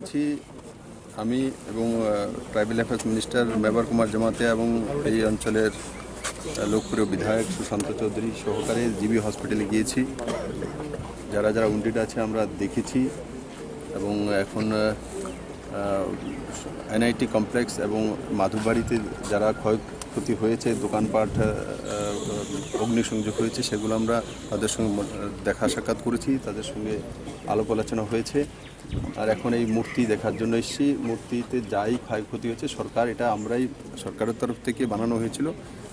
আছি আমি এবং tribal affairs minister Mebar Kumar Jamatia এবং এই অঞ্চলের লোকপ্রিয় বিধায়ক সুশান্ত চৌধুরী সহকারে জিবি হসপিটালে গিয়েছি। যারা যারা উন্ডিড আছে আমরা দেখেছি এবং এখন এনআইটি কমপ্লেক্স এবং মাধববাড়িতে যারা ক্ষয়ক্ষতি হয়েছে, দোকানপাট অগ্নিসংযোগ হয়েছে, সেগুলো আমরা তাদের সঙ্গে দেখা সাক্ষাৎ করেছি, তাদের সঙ্গে আলাপ আলোচনা হয়েছে। আর এখন এই মূর্তি দেখার জন্য এসেছি। মূর্তিতে যাই ক্ষয়ক্ষতি হয়েছে সরকার, এটা আমরাই সরকারের তরফ থেকে বানানো হয়েছিল,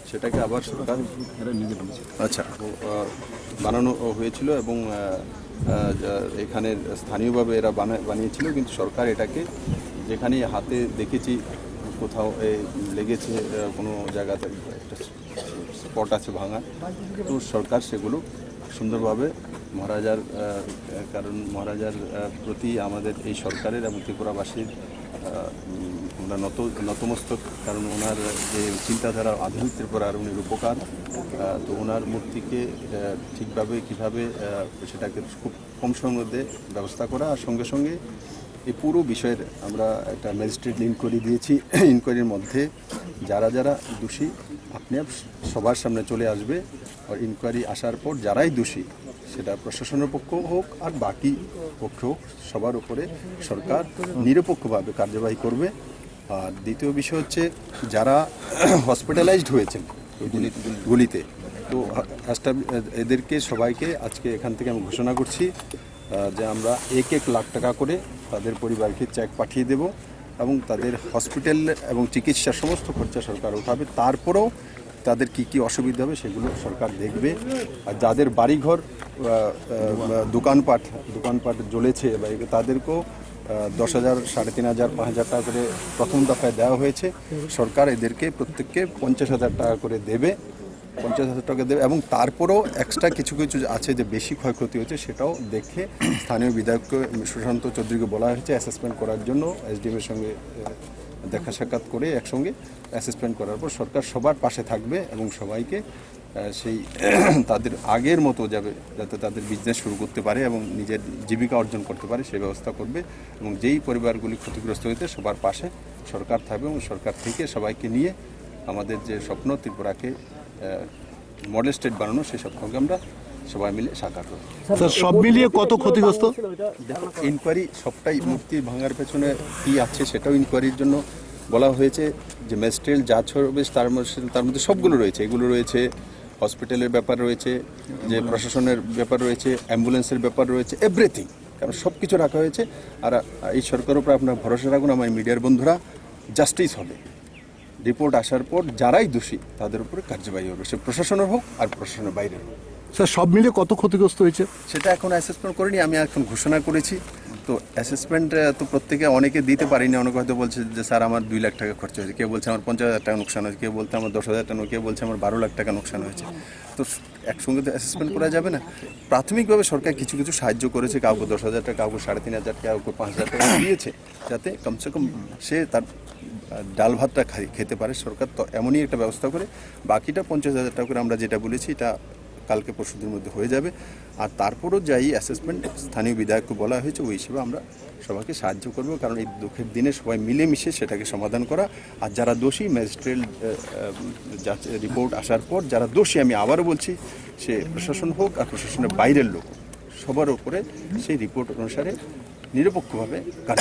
সেটাকে আবার সরকার বানানো হয়েছিল এবং এখানে স্থানীয়ভাবে এরা বানিয়েছিল, কিন্তু সরকার এটাকে যেখানে হাতে দেখেছি কোথাও লেগেছে, কোনো জায়গাতে একটা স্পট আছে ভাঙা, তো সরকার সেগুলো সুন্দরভাবে মহারাজার মহারাজার প্রতি আমাদের এই সরকারের এবং ত্রিপুরাবাসীর আমরা নতমস্তক, কারণ ওনার যে চিন্তাধারা আধুনিক ত্রিপুরার উনি রূপকার, তো ওনার মূর্তিকে ঠিকভাবে কীভাবে সেটাকে খুব কম সময়ের মধ্যে ব্যবস্থা করা, আর সঙ্গে সঙ্গে এই পুরো বিষয়ের আমরা একটা ম্যাজিস্ট্রেট ইনকোয়ারি দিয়েছি। ইনকোয়ারির মধ্যে যারা যারা দোষী আপনি সবার সামনে চলে আসবে, আর ইনকোয়ারি আসার পর যারাই দোষী, সেটা প্রশাসনের পক্ষ হোক আর বাকি পক্ষ হোক, সবার উপরে সরকার নিরপেক্ষভাবে কার্যবাহী করবে। আর দ্বিতীয় বিষয় হচ্ছে যারা হসপিটালাইজড হয়েছেন গুলিতে, তো এদেরকে সবাইকে আজকে এখান থেকে আমি ঘোষণা করছি যে আমরা 1 লাখ টাকা করে তাদের পরিবারকে চেক পাঠিয়ে দেব এবং তাদের হসপিটাল এবং চিকিৎসার সমস্ত খরচা সরকার উঠাবে। তারপরেও তাদের কি অসুবিধা হবে সেগুলো সরকার দেখবে। আর যাদের বাড়িঘর দোকানপাট জ্বলেছে তাদেরকেও 10,000, 3,500, 5,000 টাকা করে প্রথম দফায় দেওয়া হয়েছে। সরকার এদেরকে প্রত্যেককে 50,000 টাকা করে দেবে, 50,000 টাকা দেবে। এবং তারপরেও এক্সট্রা কিছু আছে যে বেশি ক্ষয়ক্ষতি হয়েছে, সেটাও দেখে স্থানীয় বিধায়ককে সুশান্ত চৌধুরীকে বলা হয়েছে অ্যাসেসমেন্ট করার জন্য। এসডিএমের সঙ্গে দেখা সাক্ষাৎ করে একসঙ্গে অ্যাসেসমেন্ট করার পর সরকার সবার পাশে থাকবে এবং সবাইকে সেই তাদের আগের মতো যাতে তাদের বিজনেস শুরু করতে পারে এবং নিজের জীবিকা অর্জন করতে পারে সেই ব্যবস্থা করবে। এবং যেই পরিবারগুলি ক্ষতিগ্রস্ত হয়েছে সবার পাশে সরকার থাকবে এবং সরকার থেকে সবাইকে নিয়ে আমাদের যে স্বপ্ন ত্রিপুরাকে মডেল স্টেট বানানো, সেই স্বপ্নকে আমরা সবাই মিলে সাকার করব। সব মিলিয়ে কত ক্ষতিগ্রস্ত? দেখো, ইনকোয়ারি সবটাই মূর্তি ভাঙার পেছনে কী আছে সেটাও ইনকোয়ারির জন্য বলা হয়েছে। যে ম্যাজিস্ট্রেট যা ছড়বে তার মধ্যে সবগুলো রয়েছে, এগুলো রয়েছে হসপিটালের ব্যাপার রয়েছে, যে প্রশাসনের ব্যাপার রয়েছে, অ্যাম্বুলেন্সের ব্যাপার রয়েছে, এভরিথিং, কারণ সব কিছু রাখা হয়েছে। আর এই সরকারের উপর আপনার ভরসা রাখুন, আমার মিডিয়ার বন্ধুরা, জাস্টিস হবে। রিপোর্ট আসার পর যারাই দোষী তাদের উপরে কার্যবাহী হবে, সে প্রশাসনের হোক আর প্রশাসনের বাইরে হোক। স্যার, সব মিলিয়ে কত ক্ষতিগ্রস্ত হয়েছে সেটা এখন অ্যাসেসমেন্ট করিনি, আমি এখন ঘোষণা করেছি। তো অ্যাসেসমেন্ট তো প্রত্যেকে অনেকে দিতে পারিনি, অনেকে হয়তো বলছে যে স্যার আমার 2 লাখ টাকা খরচ হয়েছে, কেউ বলছে আমার 50,000 টাকা নোকসান হয়েছে, কেউ বলছে আমার 10,000 টাকা, কেউ বলছে আমার 12 লাখ টাকা নোকসান হয়েছে। তো একসঙ্গে তো অ্যাসেসমেন্ট করা যাবে না। প্রাথমিকভাবে সরকার কিছু সাহায্য করেছে, কাউকে 10,000 টাকা, কাউকে 3,500, কাউকে 5,000 টাকা দিয়েছে, যাতে কমসে কম সে তার ডাল ভাতটা খেতে পারে। সরকার তো এমনই একটা ব্যবস্থা করে, বাকিটা 50,000 টাকা করে আমরা যেটা বলেছি এটা কালকে পরশুদিনের মধ্যে হয়ে যাবে। আর তারপরও যাই অ্যাসেসমেন্ট স্থানীয় বিধায়ককে বলা হয়েছে, ওই হিসেবে আমরা সবাইকে সাহায্য করব, কারণ এই দুঃখের দিনে সবাই মিলেমিশে সেটাকে সমাধান করা। আর যারা দোষী, ম্যাজিস্ট্রেট রিপোর্ট আসার পর যারা দোষী, আমি আবারও বলছি, সে প্রশাসন হোক আর প্রশাসনের বাইরের লোক, সবার উপরে সেই রিপোর্ট অনুসারে নিরপেক্ষভাবে কাজ।